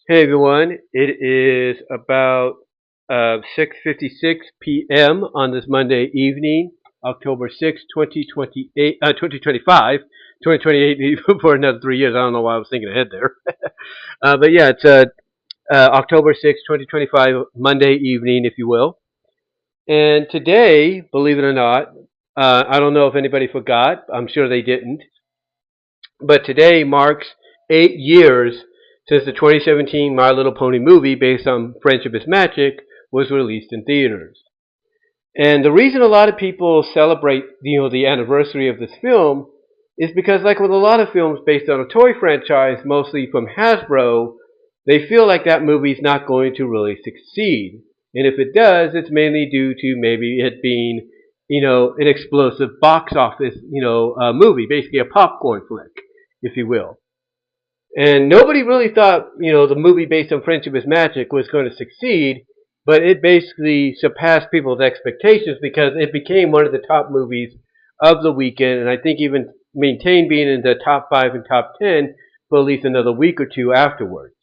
Hey everyone, it is about 6:56 p.m. on this Monday evening, October 6th, 2028, 2025, 2028 for another 3 years. I don't know why I was thinking ahead there. But yeah, it's October 6th, 2025, Monday evening, if you will. And today, believe it or not, I don't know if anybody forgot. I'm sure they didn't. But today marks 8 years since the 2017 My Little Pony movie based on Friendship is Magic was released in theaters. And the reason a lot of people celebrate, the anniversary of this film is because, like with a lot of films based on a toy franchise, mostly from Hasbro, they feel like that movie's not going to really succeed. And if it does, it's mainly due to maybe it being, an explosive box office, movie, basically a popcorn flick, if you will. And nobody really thought, the movie based on Friendship is Magic was going to succeed, but it basically surpassed people's expectations because it became one of the top movies of the weekend, and I think even maintained being in the top 5 and top 10 for at least another week or two afterwards.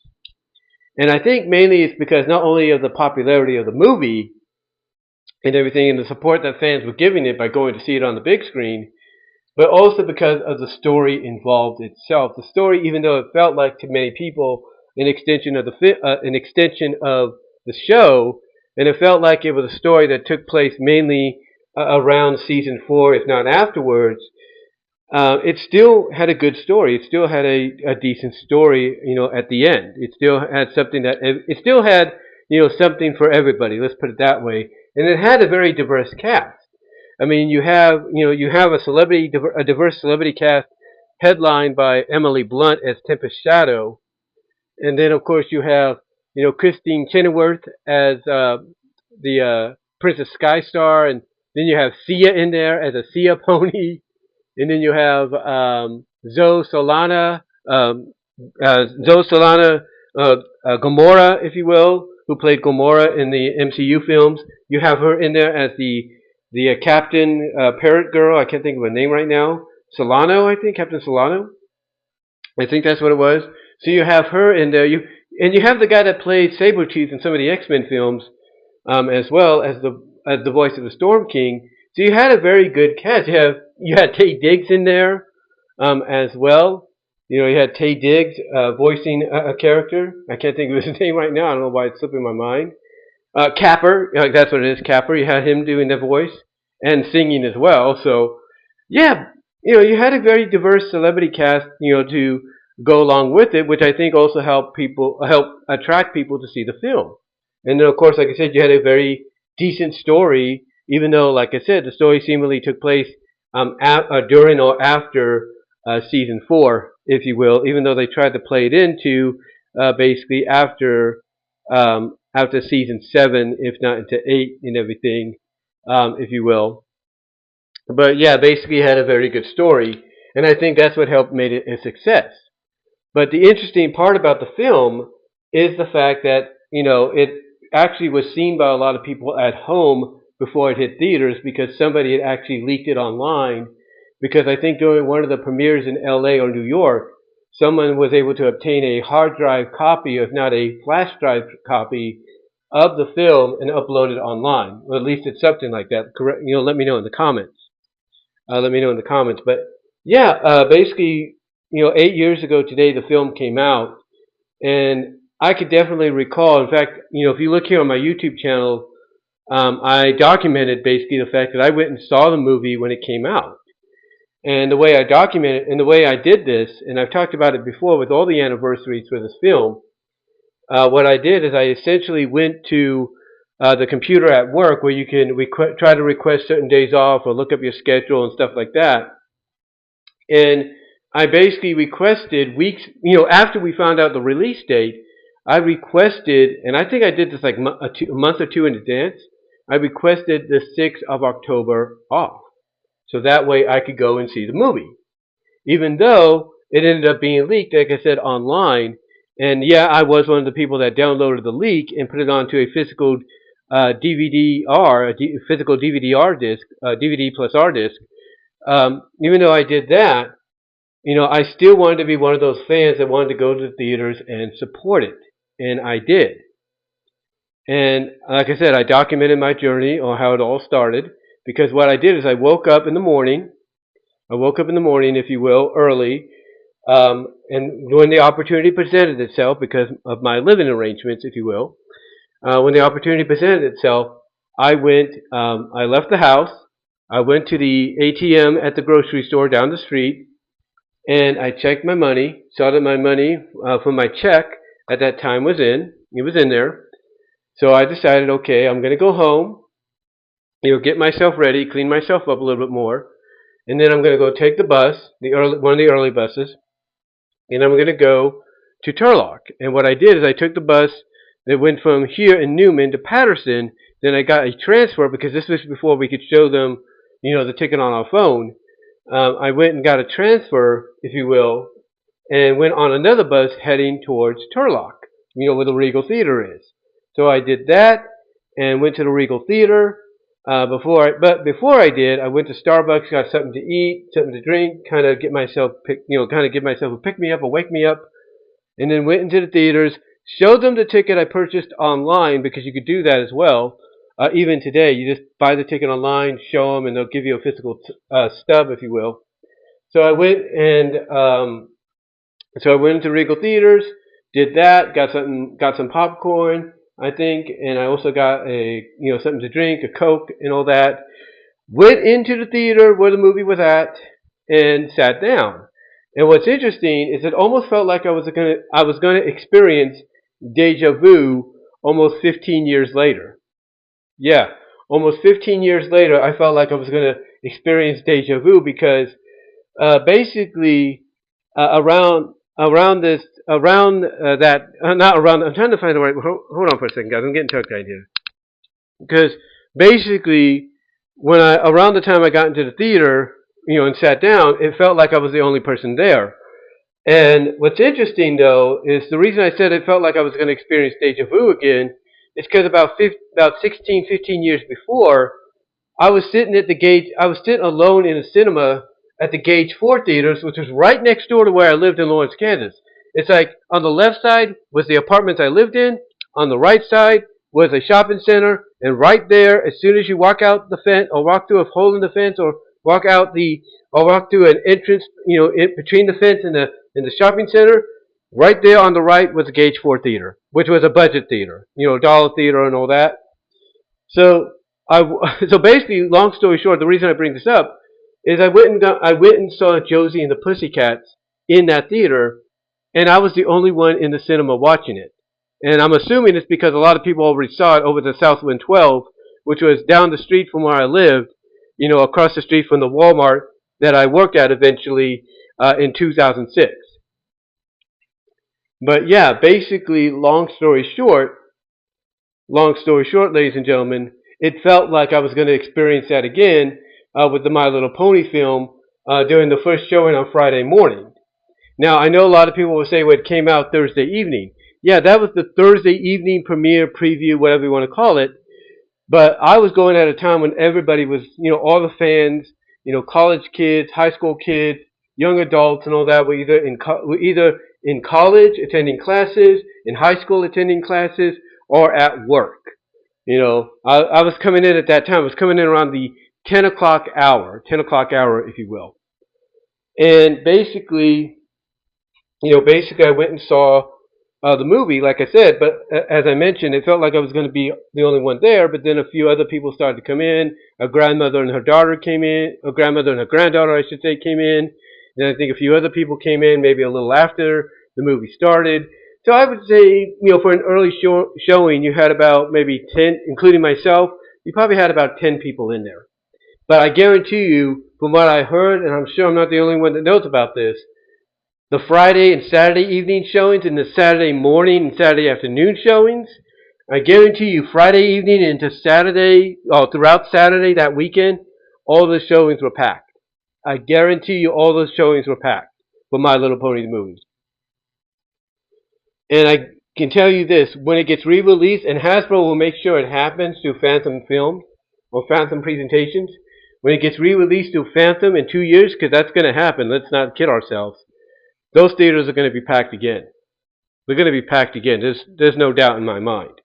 And I think mainly it's because not only of the popularity of the movie and everything and the support that fans were giving it by going to see it on the big screen, but also because of the story involved itself. The story, even though it felt like to many people an extension of the show, and it felt like it was a story that took place mainly around season 4, if not afterwards. It still had a good story. It still had a decent story, at the end. It still had something it still had, something for everybody. Let's put it that way. And it had a very diverse cast. I mean, you have a diverse celebrity cast headlined by Emily Blunt as Tempest Shadow, and then of course you have, Christine Chenoweth as the Princess Skystar, and then you have Sia in there as a Sia pony, and then you have Zoe Solana, Gamora, if you will, who played Gamora in the MCU films. You have her in there as the Captain Parrot Girl. I can't think of her name right now. Solano, I think, Captain Solano. I think that's what it was. So you have her in there. You have the guy that played Sabretooth in some of the X-Men films, as well as the voice of the Storm King. So you had a very good cast. You had Taye Diggs in there, as well. You had Taye Diggs voicing a character. I can't think of his name right now. I don't know why it's slipping my mind. Capper, that's what it is. Capper. You had him doing the voice and singing as well. So yeah, you had a very diverse celebrity cast, to go along with it, which I think also help attract people to see the film. And then, of course, like I said, you had a very decent story, even though, like I said, the story seemingly took place during or after season 4, if you will, even though they tried to play it into basically after season 7, if not into 8 and everything, if you will. But yeah, basically it had a very good story, and I think that's what helped made it a success. But the interesting part about the film is the fact that, it actually was seen by a lot of people at home before it hit theaters because somebody had actually leaked it online. Because I think during one of the premieres in LA or New York, someone was able to obtain a hard drive copy, if not a flash drive copy, of the film and upload it online. Or at least it's something like that. Correct? Let me know in the comments. Let me know in the comments. But yeah, basically, 8 years ago today, the film came out, and I could definitely recall. In fact, if you look here on my YouTube channel, I documented basically the fact that I went and saw the movie when it came out. And the way I documented, and the way I did this, and I've talked about it before with all the anniversaries for this film, what I did is I essentially went to the computer at work where you can try to request certain days off or look up your schedule and stuff like that. And I basically requested weeks, after we found out the release date, I requested, and I think I did this like a month or two in advance, I requested the 6th of October off. So that way I could go and see the movie. Even though it ended up being leaked, like I said, online. And yeah, I was one of the people that downloaded the leak and put it onto a physical physical DVD-R disc, DVD plus R disc. Even though I did that, I still wanted to be one of those fans that wanted to go to the theaters and support it. and I did. And like I said, I documented my journey on how it all started, because what I did is I woke up in the morning. I woke up in the morning, if you will, early, and when the opportunity presented itself, because of my living arrangements, if you will, when the opportunity presented itself, I went. I left the house. I went to the ATM at the grocery store down the street, and I checked my money. Saw that my money from my check at that time was in. It was in there. So I decided, okay, I'm going to go home, get myself ready, clean myself up a little bit more, and then I'm going to go take the bus, one of the early buses, and I'm going to go to Turlock. And what I did is I took the bus that went from here in Newman to Patterson. Then I got a transfer, because this was before we could show them, the ticket on our phone. I went and got a transfer, if you will, and went on another bus heading towards Turlock, where the Regal Theater is. So I did that and went to the Regal Theater. But before I did, I went to Starbucks, got something to eat, something to drink, kind of give myself a pick me up, a wake me up, and then went into the theaters, showed them the ticket I purchased online, because you could do that as well. Even today, you just buy the ticket online, show them, and they'll give you a physical stub, if you will. So I went into Regal Theaters, did that, got some popcorn, I think, and I also got something to drink, a Coke, and all that. Went into the theater where the movie was at and sat down. And what's interesting is it almost felt like I was going to experience deja vu almost 15 years later. Yeah, almost 15 years later, I felt like I was going to experience deja vu, because basically around that, not around. I'm trying to find the right. Hold on for a second, guys. I'm getting tongue-tied here. Because basically, around the time I got into the theater, and sat down, it felt like I was the only person there. And what's interesting, though, is the reason I said it felt like I was going to experience deja vu again is because about 16, 15 years before, I was sitting alone in a cinema at the Gage 4 Theaters, which was right next door to where I lived in Lawrence, Kansas. It's like on the left side was the apartments I lived in, on the right side was a shopping center, and right there, as soon as you walk out the fence, or walk through a hole in the fence, or walk through an entrance, between the fence and the shopping center, right there on the right was the Gage 4 Theater, which was a budget theater, dollar theater and all that. So basically, long story short, the reason I bring this up is I went and saw Josie and the Pussycats in that theater, and I was the only one in the cinema watching it. And I'm assuming it's because a lot of people already saw it over the Southwind 12, which was down the street from where I lived, across the street from the Walmart that I worked at eventually in 2006. But yeah, basically, long story short, ladies and gentlemen, it felt like I was going to experience that again with the My Little Pony film during the first showing on Friday morning. Now, I know a lot of people will say, well, it came out Thursday evening. Yeah, that was the Thursday evening premiere, preview, whatever you want to call it. But I was going at a time when everybody was, all the fans, college kids, high school kids, young adults and all that were either in college attending classes, in high school attending classes, or at work. I was coming in at that time. I was coming in around the 10 o'clock hour, if you will. And basically I went and saw the movie, like I said, but as I mentioned, it felt like I was going to be the only one there, but then a few other people started to come in. A grandmother and her daughter came in, a grandmother and her granddaughter, I should say, came in. And I think a few other people came in, maybe a little after the movie started. So I would say, for an early showing, you had about maybe 10, including myself, you probably had about 10 people in there. But I guarantee you, from what I heard, and I'm sure I'm not the only one that knows about this, the Friday and Saturday evening showings and the Saturday morning and Saturday afternoon showings, I guarantee you Friday evening into Saturday, throughout Saturday that weekend, all the showings were packed. I guarantee you all those showings were packed for My Little Pony the movie. And I can tell you this, when it gets re-released, and Hasbro will make sure it happens through Phantom Films or Phantom Presentations, when it gets re-released through Phantom in 2 years, because that's going to happen, let's not kid ourselves, those theaters are going to be packed again. We're going to be packed again. There's no doubt in my mind.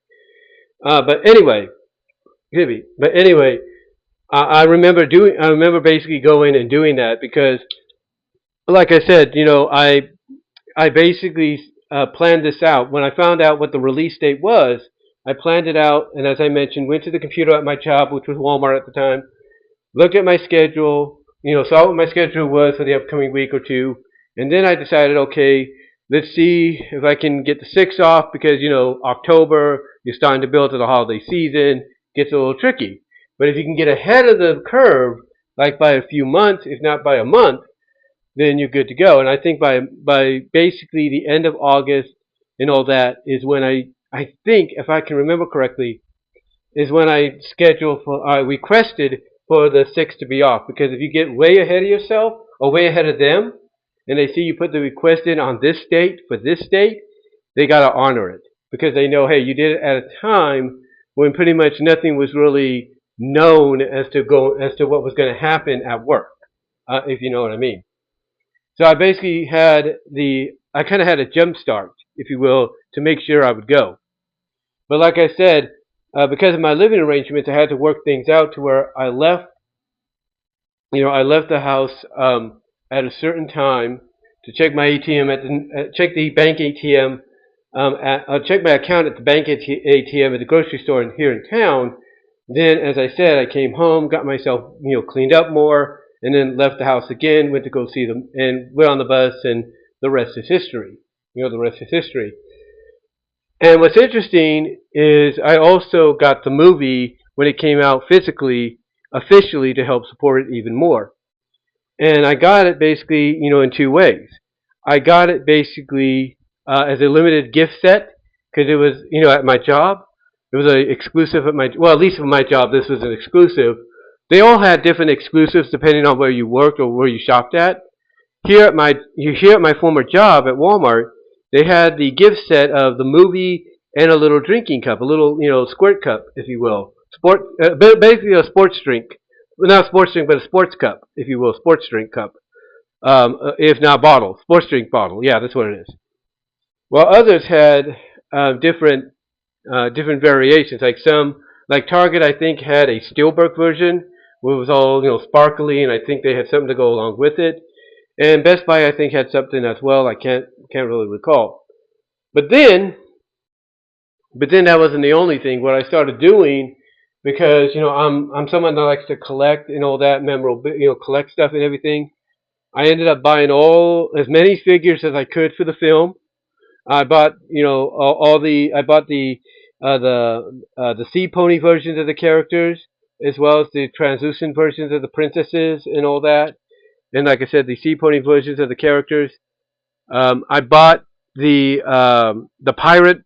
But anyway, I remember doing. I remember basically going and doing that because, like I said, I basically planned this out. When I found out what the release date was, I planned it out, and as I mentioned, went to the computer at my job, which was Walmart at the time, looked at my schedule, saw what my schedule was for the upcoming week or two, and then I decided, okay, let's see if I can get the 6th off because, October, you're starting to build to the holiday season, gets a little tricky. But if you can get ahead of the curve, like by a few months, if not by a month, then you're good to go. And I think by basically the end of August and all that is when I think, if I can remember correctly, is when I requested for the 6th to be off. Because if you get way ahead of yourself or way ahead of them, and they see you put the request in on this date for this date, they gotta honor it because they know, hey, you did it at a time when pretty much nothing was really known as to what was going to happen at work, if you know what I mean. So I basically I kind of had a jump start, if you will, to make sure I would go. But like I said, because of my living arrangements, I had to work things out to where I left the house at a certain time to check my ATM check the bank ATM, check my account at the bank ATM at the grocery store here in town. Then, as I said, I came home, got myself cleaned up more, and then left the house again. Went to go see them, and went on the bus, and the rest is history. The rest is history. And what's interesting is I also got the movie when it came out officially to help support it even more. And I got it basically, in two ways. I got it basically as a limited gift set because it was, at my job. It was an exclusive at least for my job, this was an exclusive. They all had different exclusives depending on where you worked or where you shopped at. Here at my former job at Walmart, they had the gift set of the movie and a little drinking cup, a little, squirt cup, if you will. Basically a sports drink. Well, not a sports drink, but a sports cup, if you will, sports drink cup. If not bottle, sports drink bottle. Yeah, that's what it is. While others had different variations. Like Target, I think had a steelbook version, where it was all sparkly, and I think they had something to go along with it. And Best Buy, I think, had something as well. I can't really recall. But then that wasn't the only thing. What I started doing, because I'm someone that likes to collect and all that memorable, collect stuff and everything. I ended up buying as many figures as I could for the film. I bought I bought the sea pony versions of the characters as well as the translucent versions of the princesses and all that. And like I said, the sea pony versions of the characters. I bought the pirate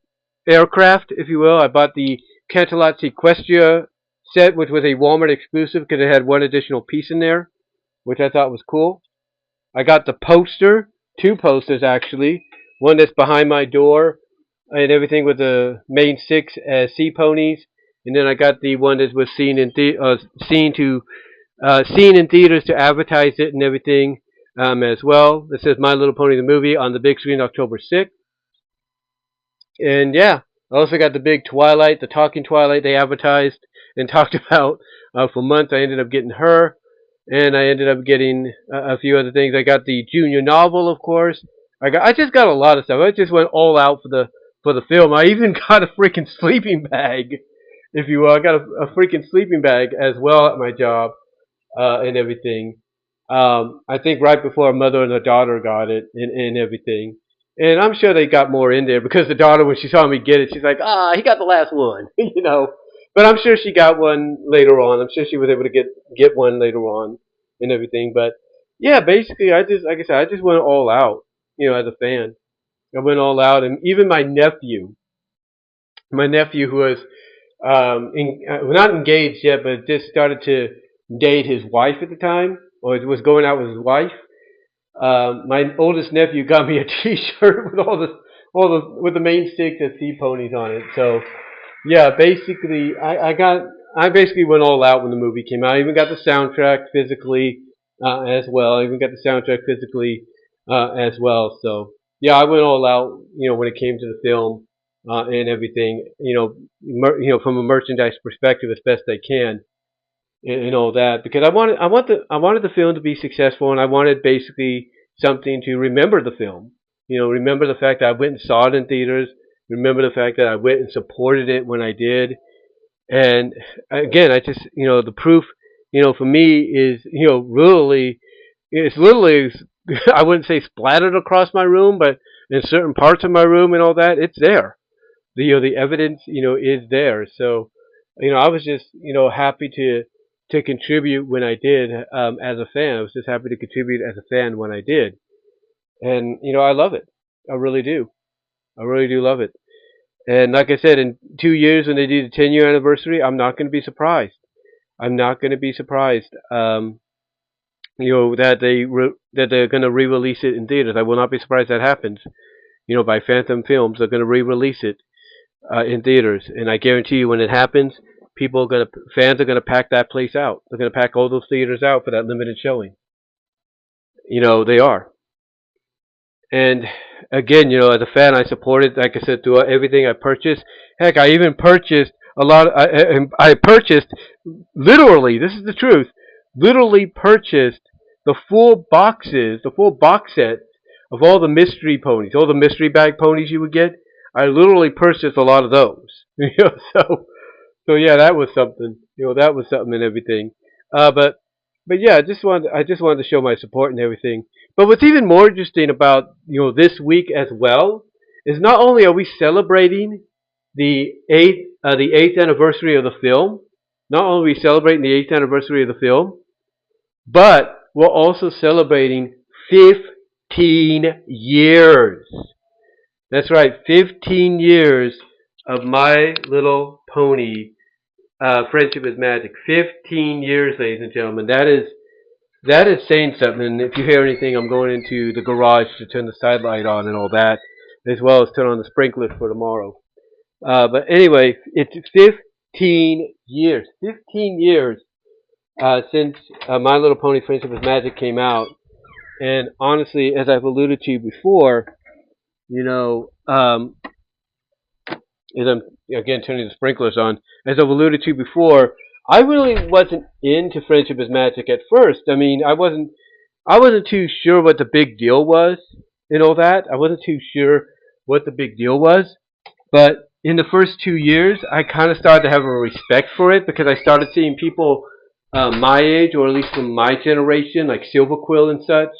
aircraft, if you will. I bought the Cantalot Sequestria set, which was a Walmart exclusive because it had one additional piece in there, which I thought was cool. I got the poster, two posters actually. One that's behind my door and everything with the main six as sea ponies, and then I got the one that was seen in theaters to advertise it and everything as well. It says My Little Pony the movie on the big screen October 6th. And yeah, I also got the big Twilight, the talking Twilight they advertised and talked about for months. I ended up getting her, and I ended up getting a few other things. I got the junior novel, of course. I just got a lot of stuff. I just went all out for the film. I even got a freaking sleeping bag, if you will. I got a freaking sleeping bag as well at my job and everything. I think right before a mother and a daughter got it and everything. And I'm sure they got more in there because the daughter, when she saw me get it, she's like, he got the last one, But I'm sure she got one later on. I'm sure she was able to get one later on and everything. But yeah, basically, like I said, I just went all out, as a fan. I went all out, and even my nephew who was not engaged yet, but just started to date his wife at the time, or was going out with his wife. My oldest nephew got me a T-shirt with with the main six that sea ponies on it. So yeah, basically, I basically went all out when the movie came out. I even got the soundtrack physically as well. I even got the soundtrack physically as well. So yeah, I went all out, when it came to the film and everything, from a merchandise perspective as best I can, and all that, because I wanted the film to be successful, and I wanted basically something to remember the film. Remember the fact that I went and saw it in theaters. Remember the fact that I went and supported it when I did. And again, I just, the proof, for me is, really, it's literally, I wouldn't say splattered across my room, but in certain parts of my room and all that, it's there. The evidence, is there. So, I was just, happy to contribute when I did, as a fan. I was just happy to contribute as a fan when I did. And, I love it. I really do. I really do love it. And like I said, in 2 years when they do the 10-year anniversary, I'm not going to be surprised. I'm not going to be surprised. That they're going to re-release it in theaters. I will not be surprised that happens. By Phantom Films, they're going to re-release it in theaters, and I guarantee you, when it happens, fans are gonna pack that place out. They're gonna pack all those theaters out for that limited showing. They are. And again, as a fan, I supported, like I said, through everything I purchased. Heck, I even purchased a lot. I purchased, literally. This is the truth. Literally purchased the full boxes, the full box set of all the mystery ponies, all the mystery bag ponies you would get. I literally purchased a lot of those. So yeah, that was something. That was something and everything. But yeah, I just wanted to show my support and everything. But what's even more interesting about this week as well is not only are we celebrating the eighth anniversary of the film, not only are we celebrating the eighth anniversary of the film, but we're also celebrating 15 years. That's right, 15 years of My Little Pony. Friendship is Magic. 15 years, ladies and gentlemen. That is saying something. And if you hear anything, I'm going into the garage to turn the sidelight on and all that, as well as turn on the sprinklers for tomorrow. But anyway, it's 15 years. 15 years since My Little Pony Friendship is Magic came out. And honestly, as I've alluded to before, as I'm again turning the sprinklers on, as I've alluded to before, I really wasn't into Friendship is Magic at first. I mean, I wasn't too sure what the big deal was and all that. I wasn't too sure what the big deal was. But in the first 2 years, I kind of started to have a respect for it because I started seeing people my age, or at least from my generation, like Silver Quill and such,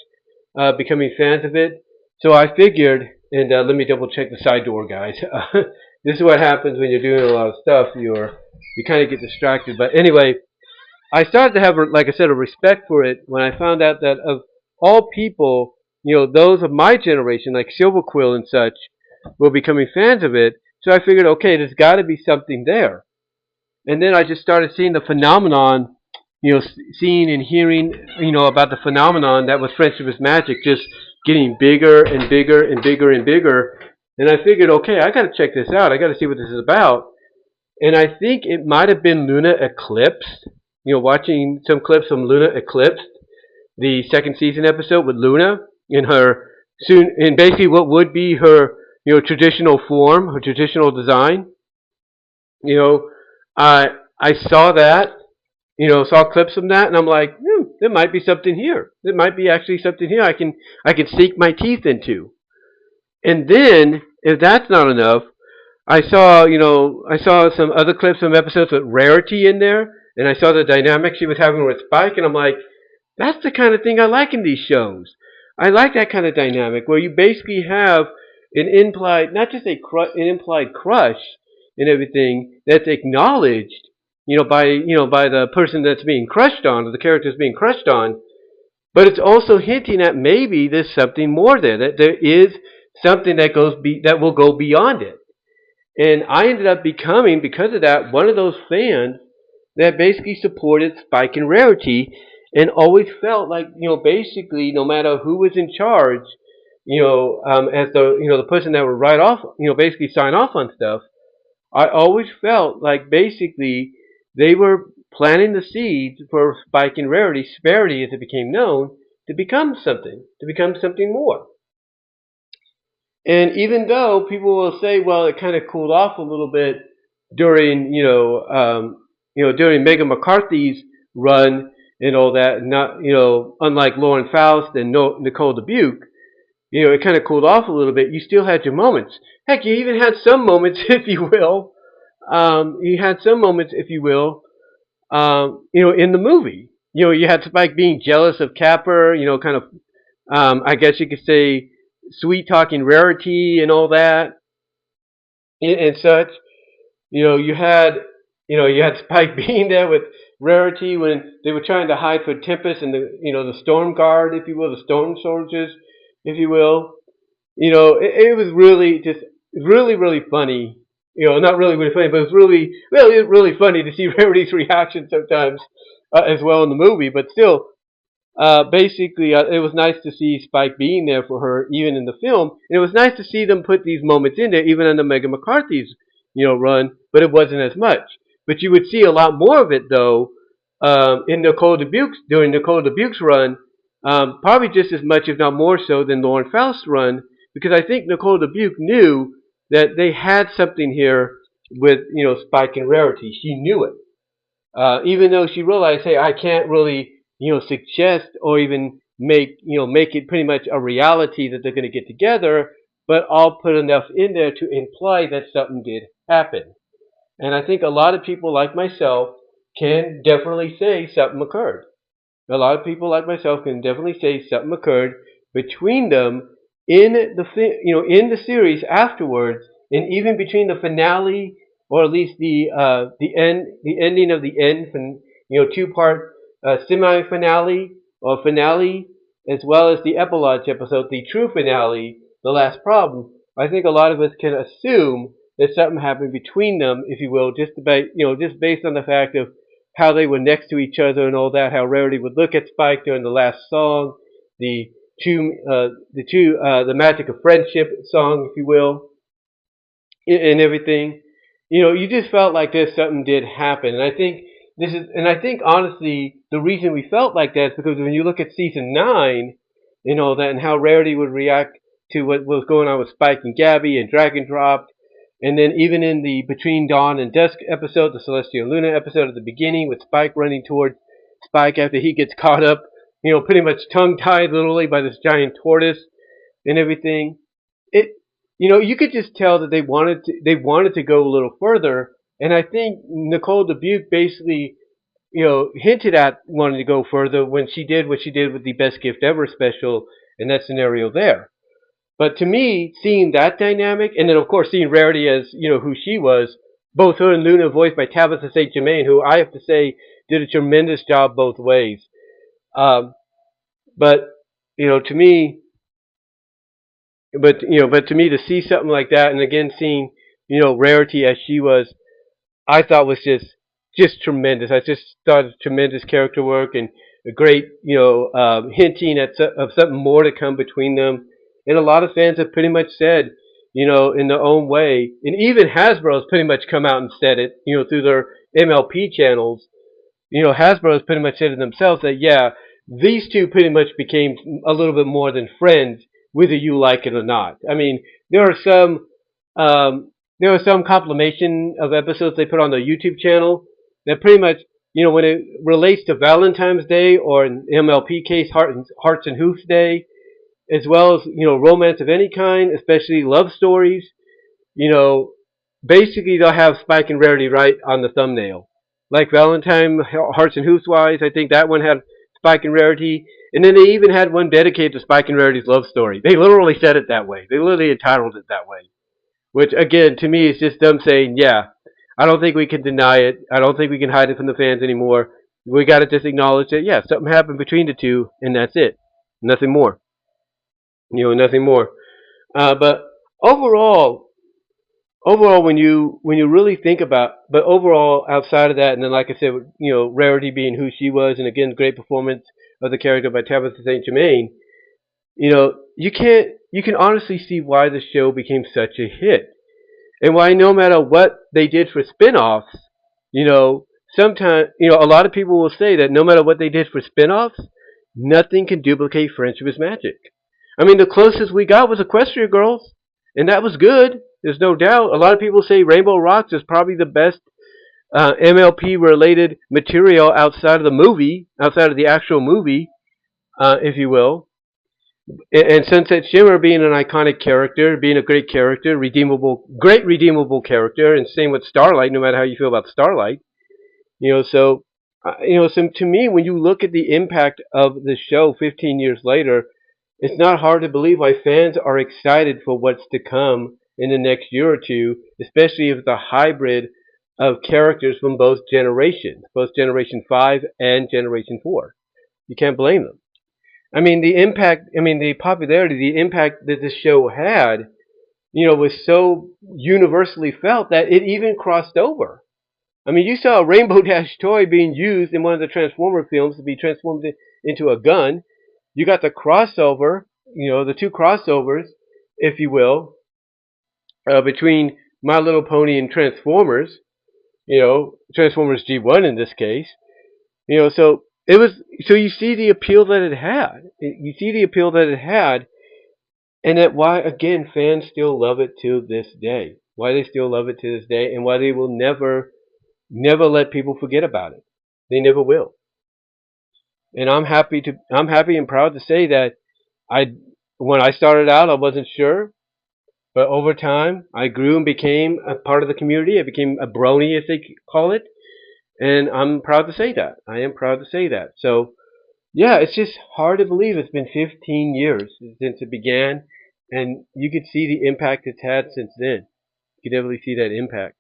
becoming fans of it. So I figured, and let me double check the side door, guys. This is what happens when you're doing a lot of stuff. You kind of get distracted. But anyway, I started to have, like I said, a respect for it when I found out that of all people, those of my generation, like Silver Quill and such, were becoming fans of it. So I figured, okay, there's got to be something there. And then I just started seeing the phenomenon, seeing and hearing, about the phenomenon that was Friendship is Magic, just getting bigger and bigger and bigger and bigger. And I figured, okay, I got to check this out. I got to see what this is about. And I think it might have been Luna Eclipsed. Watching some clips from Luna Eclipsed, the second season episode with Luna in basically what would be her, traditional form, her traditional design. You know, I saw that, saw clips from that, and I'm like, there might be something here. There might be actually something here I can sink my teeth into. And then, if that's not enough, I saw some other clips from episodes with Rarity in there, and I saw the dynamic she was having with Spike, and I'm like, that's the kind of thing I like in these shows. I like that kind of dynamic where you basically have an implied, not just an implied crush and everything that's acknowledged, by the person that's being crushed on, or the character's being crushed on, but it's also hinting at maybe there's something more there, that there is something that will go beyond it. And I ended up becoming, because of that, one of those fans that basically supported Spike and Rarity, and always felt like, basically, no matter who was in charge, as the person that would write off, basically sign off on stuff, I always felt like basically they were planting the seeds for Spike and Rarity, Sparity as it became known, to become something more. And even though people will say, well, it kind of cooled off a little bit during, during Megan McCarthy's run and all that, not, unlike Lauren Faust and Nicole Dubuque, it kind of cooled off a little bit. You still had your moments. Heck, you even had some moments, if you will. You had some moments, if you will, in the movie. You had Spike being jealous of Capper, kind of, I guess you could say, sweet talking Rarity and all that and such. You had Spike being there with Rarity when they were trying to hide for Tempest and the Storm Guard, if you will, the Storm Soldiers, if you will. It was really just really, really funny. Not really, really funny, but it was really, really, really funny to see Rarity's reaction sometimes as well in the movie. But still, basically, it was nice to see Spike being there for her, even in the film. And it was nice to see them put these moments in there, even under Megan McCarthy's, run. But it wasn't as much. But you would see a lot more of it, though, in during Nicole Dubuque's run, probably just as much, if not more so, than Lauren Faust's run, because I think Nicole Dubuque knew that they had something here with Spike and Rarity. She knew it, even though she realized, hey, I can't really suggest or even make it pretty much a reality that they're going to get together, but I'll put enough in there to imply that something did happen. And I think a lot of people like myself can definitely say something occurred. A lot of people like myself can definitely say something occurred between them in the series afterwards, and even between the finale, or at least the ending of the end, two-part semi-finale or finale, as well as the epilogue episode, the true finale, the last problem. I think a lot of us can assume that something happened between them, if you will, just based on the fact of how they were next to each other and all that. How Rarity would look at Spike during the last song, the the Magic of Friendship song, if you will, and everything. You just felt like this something did happen, and I think honestly, the reason we felt like that is because when you look at season 9 and all that, and how Rarity would react to what was going on with Spike and Gabby and Dragon Dropped, and then even in the Between Dawn and Dusk episode, the Celestia Luna episode at the beginning, with Spike running towards Spike after he gets caught up, pretty much tongue-tied literally by this giant tortoise and everything. It, you could just tell that they wanted to go a little further, and I think Nicole Dubuque basically, hinted at wanting to go further when she did what she did with the Best Gift Ever special in that scenario there. But to me, seeing that dynamic, and then of course seeing Rarity as who she was, both her and Luna, voiced by Tabitha St. Germain, who I have to say did a tremendous job both ways. Um, but to me, but to me, to see something like that, and again seeing Rarity as she was, I thought was just tremendous. I just thought it was tremendous character work and a great hinting of something more to come between them. And a lot of fans have pretty much said, in their own way, and even Hasbro has pretty much come out and said it, through their MLP channels. Hasbro has pretty much said it themselves that, yeah, these two pretty much became a little bit more than friends, whether you like it or not. I mean, there are some compilation of episodes they put on their YouTube channel that pretty much, when it relates to Valentine's Day, or in MLP case, Hearts and Hooves Day, as well as romance of any kind, especially love stories. You know, Basically they'll have Spike and Rarity right on the thumbnail. Like Valentine Hearts and Hooves Wise, I think that one had Spike and Rarity, and then they even had one dedicated to Spike and Rarity's love story. They literally said it that way. They literally entitled it that way. Which again, to me, is just them saying, yeah, I don't think we can deny it. I don't think we can hide it from the fans anymore. We got to just acknowledge that, yeah, something happened between the two, and that's it. Nothing more. Nothing more. But overall, when you really think about, but overall outside of that, and then like I said, Rarity being who she was, and again, great performance of the character by Tabitha St. Germain. You can honestly see why the show became such a hit, and why no matter what they did for spin-offs, sometimes a lot of people will say that no matter what they did for spin-offs, nothing can duplicate Friendship is Magic. I mean, the closest we got was Equestria Girls. and that was good. There's no doubt. A lot of people say Rainbow Rocks is probably the best MLP related material outside of the movie, outside of the actual movie, if you will. And Sunset Shimmer being an iconic character, being a great character, redeemable, great redeemable character, and same with Starlight. No matter how you feel about Starlight, so to me, when you look at the impact of the show 15 years later, it's not hard to believe why fans are excited for what's to come in the next year or two, especially if it's a hybrid of characters from both generations, both Generation 5 and Generation 4. You can't blame them. The popularity, the impact that this show had, was so universally felt that it even crossed over. I mean, you saw a Rainbow Dash toy being used in one of the Transformer films to be transformed into a gun. You got the crossover, the two crossovers, if you will, between My Little Pony and Transformers. Transformers G1 in this case. So it was. So you see the appeal that it had. You see the appeal that it had, and that why again fans still love it to this day. Why they still love it to this day, and why they will never let people forget about it. They never will. And I'm happy and proud to say that when I started out, I wasn't sure, but over time, I grew and became a part of the community. I became a brony, as they call it, and I'm proud to say that. I am proud to say that. So, yeah, it's just hard to believe it's been 15 years since it began, and you could see the impact it's had since then. You could definitely see that impact.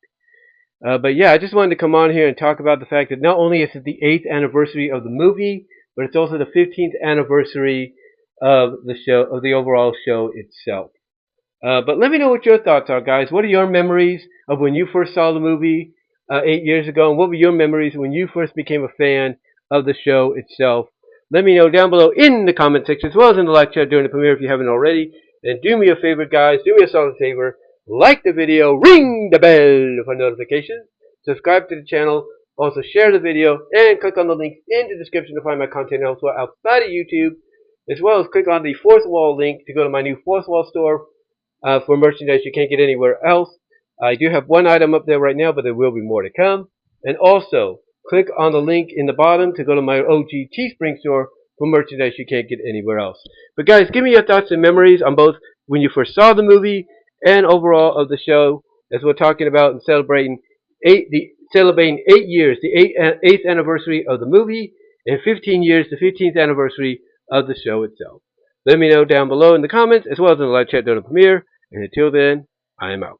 But yeah, I just wanted to come on here and talk about the fact that not only is it the 8th anniversary of the movie, but it's also the 15th anniversary of the show, of the overall show itself. But let me know what your thoughts are, guys. What are your memories of when you first saw the movie 8 years ago, and what were your memories when you first became a fan of the show itself? Let me know down below in the comment section, as well as in the live chat during the premiere if you haven't already. And do me a favor, guys. Do me a solid favor. Like the video, ring the bell for notifications, subscribe to the channel, also share the video, and click on the link in the description to find my content elsewhere outside of YouTube, as well as click on the fourth wall link to go to my new fourth wall store for merchandise you can't get anywhere else. I do have one item up there right now, but there will be more to come. And also, click on the link in the bottom to go to my OG Teespring store for merchandise you can't get anywhere else. But guys, give me your thoughts and memories on both when you first saw the movie and overall of the show, as we're talking about and celebrating 8 years, the 8th anniversary of the movie, and 15 years, the 15th anniversary of the show itself. Let me know down below in the comments, as well as in the live chat during the premiere. And until then, I am out.